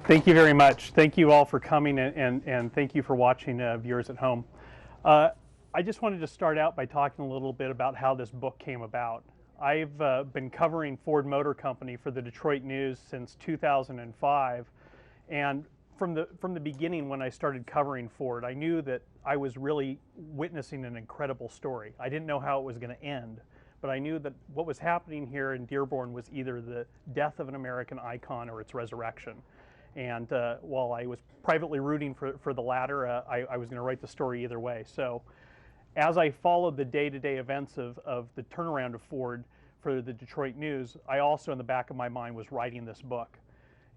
Thank you very much. Thank you all for coming and thank you for watching, viewers at home. I just wanted to start out by talking a little bit about how this book came about. I've been covering Ford Motor Company for the Detroit News since 2005, and from the beginning when I started covering Ford, I knew that I was really witnessing an incredible story. I didn't know how it was going to end, but I knew that what was happening here in Dearborn was either the death of an American icon or its resurrection. And while I was privately rooting for the latter, I was going to write the story either way. So as I followed the day-to-day events of the turnaround of Ford for the Detroit News, I also in the back of my mind was writing this book.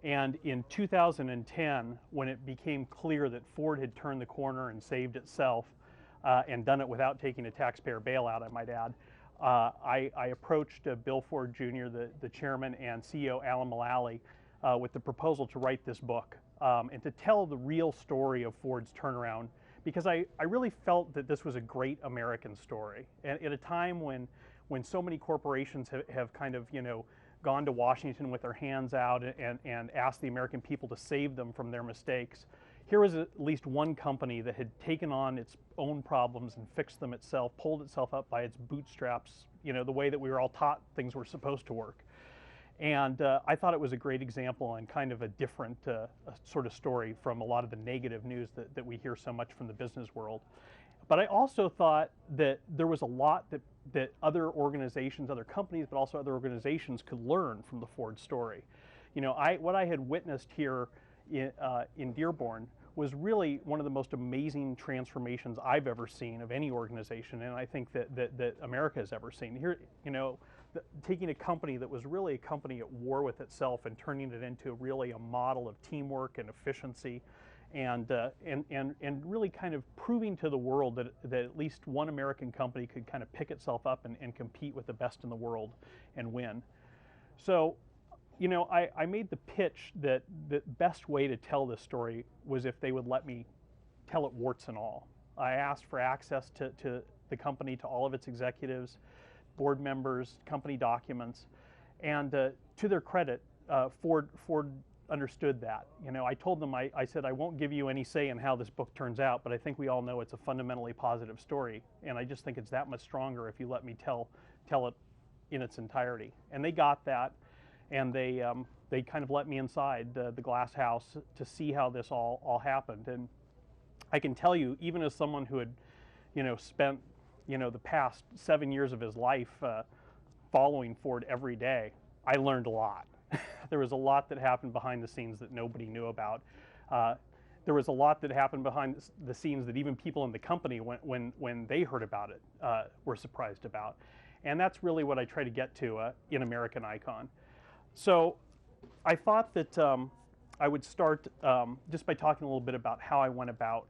And in 2010, when it became clear that Ford had turned the corner and saved itself, and done it without taking a taxpayer bailout, I might add, I approached Bill Ford Jr., the chairman, and CEO Allan Mulally with the proposal to write this book and to tell the real story of Ford's turnaround, because I really felt that this was a great American story. And at a time when so many corporations have kind of, gone to Washington with their hands out and asked the American people to save them from their mistakes, here was at least one company that had taken on its own problems and fixed them itself, pulled itself up by its bootstraps, the way that we were all taught things were supposed to work. And I thought it was a great example and kind of a different sort of story from a lot of the negative news that we hear so much from the business world. But I also thought that there was a lot that other organizations, other companies, but also other organizations could learn from the Ford story. What I had witnessed here in Dearborn was really one of the most amazing transformations I've ever seen of any organization, and I think that America has ever seen. Here, taking a company that was really a company at war with itself and turning it into really a model of teamwork and efficiency, and really kind of proving to the world that at least one American company could kind of pick itself up and compete with the best in the world and win. So, I made the pitch that the best way to tell this story was if they would let me tell it warts and all. I asked for access to the company, to all of its executives, board members, company documents, and to their credit, Ford understood that. I told them, I said, I won't give you any say in how this book turns out, but I think we all know it's a fundamentally positive story, and I just think it's that much stronger if you let me tell it in its entirety. And they got that, and they kind of let me inside the glass house to see how this all happened. And I can tell you, even as someone who had spent the past 7 years of his life following Ford every day, I learned a lot. There was a lot that happened behind the scenes that nobody knew about. There was a lot that happened behind the scenes that even people in the company, when they heard about it, were surprised about. And that's really what I try to get to in American Icon. So I thought that I would start just by talking a little bit about how I went about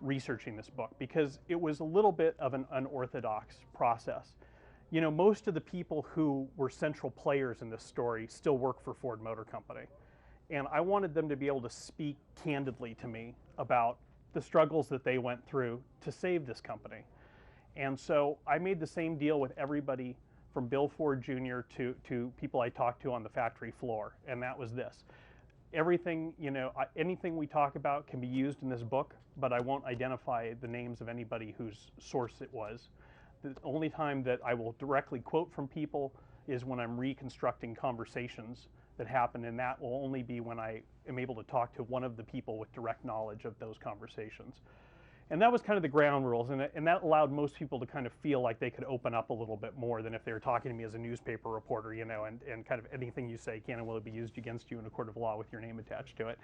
researching this book, because it was a little bit of an unorthodox process. Most of the people who were central players in this story still work for Ford Motor Company. And I wanted them to be able to speak candidly to me about the struggles that they went through to save this company. And so I made the same deal with everybody from Bill Ford Jr. to people I talked to on the factory floor, and that was this. Everything, anything we talk about can be used in this book, but I won't identify the names of anybody whose source it was. The only time that I will directly quote from people is when I'm reconstructing conversations that happened, and that will only be when I am able to talk to one of the people with direct knowledge of those conversations. And that was kind of the ground rules, and that allowed most people to kind of feel like they could open up a little bit more than if they were talking to me as a newspaper reporter, and kind of anything you say can and will be used against you in a court of law with your name attached to it.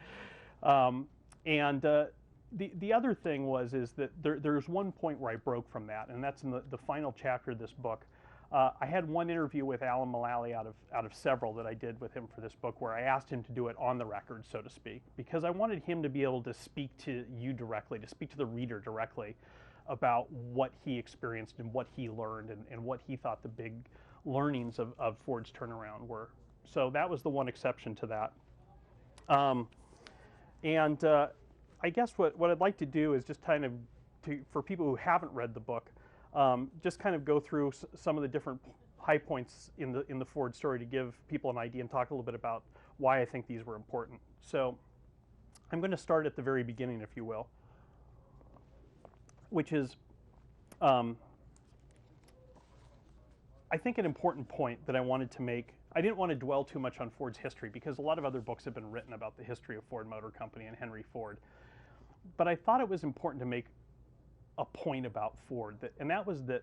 The other thing is that there's one point where I broke from that, and that's in the final chapter of this book. I had one interview with Allan Mulally out of several that I did with him for this book, where I asked him to do it on the record, so to speak, because I wanted him to be able to speak to you directly, to speak to the reader directly about what he experienced and what he learned and what he thought the big learnings of Ford's turnaround were. So that was the one exception to that. I guess what I'd like to do is just kind of, for people who haven't read the book, just kind of go through some of the different high points in the Ford story to give people an idea and talk a little bit about why I think these were important. So I'm going to start at the very beginning, if you will, which is, I think, an important point that I wanted to make. I didn't want to dwell too much on Ford's history because a lot of other books have been written about the history of Ford Motor Company and Henry Ford. But I thought it was important to make a point about Ford, and that was that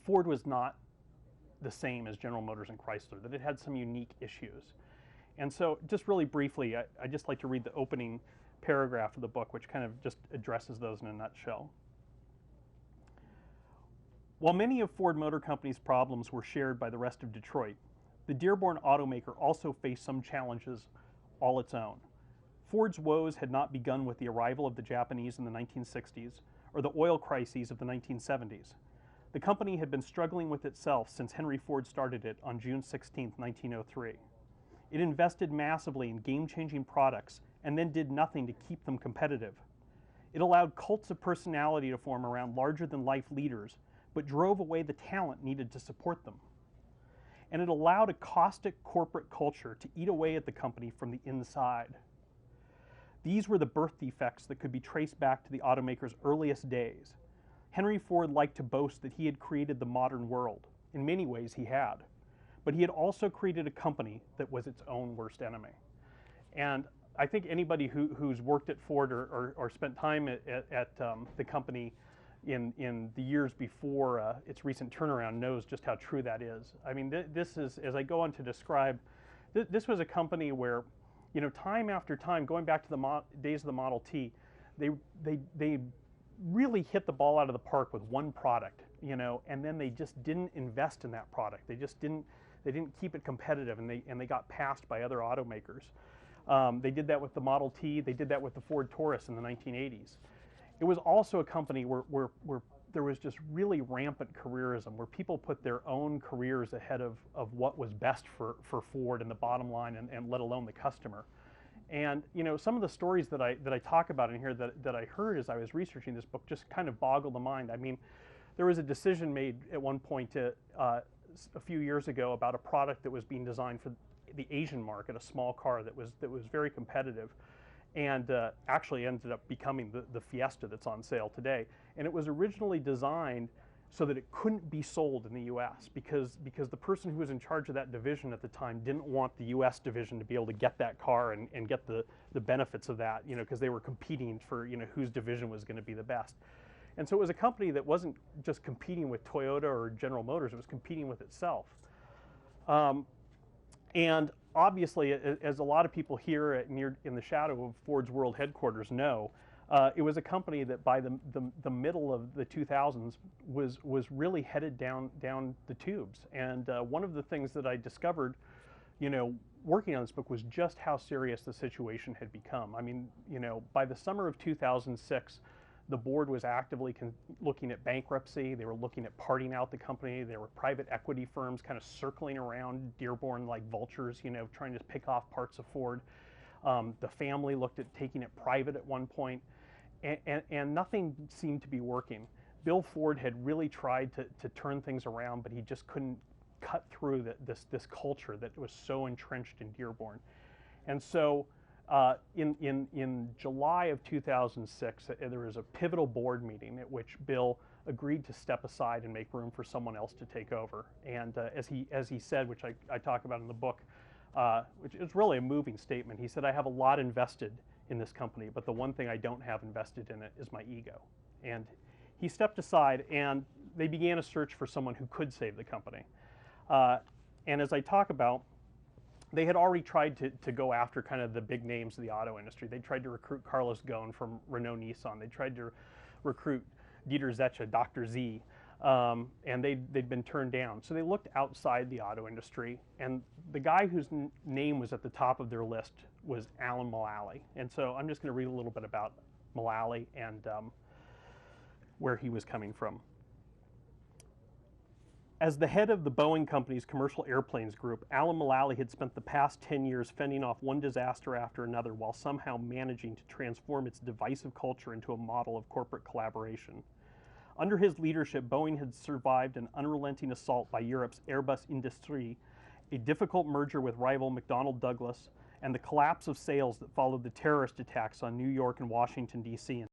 Ford was not the same as General Motors and Chrysler, that it had some unique issues. And so just really briefly, I just like to read the opening paragraph of the book, which kind of just addresses those in a nutshell. While many of Ford Motor Company's problems were shared by the rest of Detroit, the Dearborn automaker also faced some challenges all its own. Ford's woes had not begun with the arrival of the Japanese in the 1960s or the oil crises of the 1970s. The company had been struggling with itself since Henry Ford started it on June 16, 1903. It invested massively in game-changing products and then did nothing to keep them competitive. It allowed cults of personality to form around larger-than-life leaders, but drove away the talent needed to support them. And it allowed a caustic corporate culture to eat away at the company from the inside. These were the birth defects that could be traced back to the automaker's earliest days. Henry Ford liked to boast that he had created the modern world. In many ways, he had. But he had also created a company that was its own worst enemy. And I think anybody who's worked at Ford or spent time at the company in the years before its recent turnaround knows just how true that is. I mean, this is, as I go on to describe, this was a company where, you know, time after time, going back to the days of the Model T, they really hit the ball out of the park with one product, you know, and then they just didn't invest in that product. They just didn't keep it competitive, and they got passed by other automakers. They did that with the Model T. They did that with the Ford Taurus in the 1980s. It was also a company where there was just really rampant careerism, where people put their own careers ahead of what was best for Ford and the bottom line, and let alone the customer. And you know, some of the stories that I talk about in here that I heard as I was researching this book just kind of boggle the mind. I mean, there was a decision made at one point a few years ago about a product that was being designed for the Asian market, a small car that was very competitive, and actually ended up becoming the Fiesta that's on sale today. And it was originally designed so that it couldn't be sold in the U.S. because the person who was in charge of that division at the time didn't want the U.S. division to be able to get that car and get the benefits of that, you know, because they were competing for, you know, whose division was going to be the best. And so it was a company that wasn't just competing with Toyota or General Motors, it was competing with itself. And obviously, as a lot of people here in the shadow of Ford's world headquarters know, it was a company that by the middle of the 2000s was really headed down the tubes. And one of the things that I discovered, you know, working on this book was just how serious the situation had become. I mean, you know, by the summer of 2006, the board was actively looking at bankruptcy. They were looking at parting out the company. There were private equity firms kind of circling around Dearborn like vultures, you know, trying to pick off parts of Ford. The family looked at taking it private at one point, and nothing seemed to be working. Bill Ford had really tried to turn things around, but he just couldn't cut through this culture that was so entrenched in Dearborn. And so in July of 2006, there was a pivotal board meeting at which Bill agreed to step aside and make room for someone else to take over. And as he said, which I talk about in the book, which is really a moving statement, he said, "I have a lot invested in this company, but the one thing I don't have invested in it is my ego." And he stepped aside, and they began a search for someone who could save the company. And as I talk about, they had already tried to go after kind of the big names of the auto industry. They tried to recruit Carlos Ghosn from Renault Nissan. They tried to recruit Dieter Zetsche, Dr. Z, and they'd been turned down. So they looked outside the auto industry, and the guy whose name was at the top of their list was Allan Mulally. And so I'm just going to read a little bit about Mulally and where he was coming from. As the head of the Boeing Company's commercial airplanes group, Allan Mullally had spent the past 10 years fending off one disaster after another while somehow managing to transform its divisive culture into a model of corporate collaboration. Under his leadership, Boeing had survived an unrelenting assault by Europe's Airbus Industrie, a difficult merger with rival McDonnell Douglas, and the collapse of sales that followed the terrorist attacks on New York and Washington, D.C.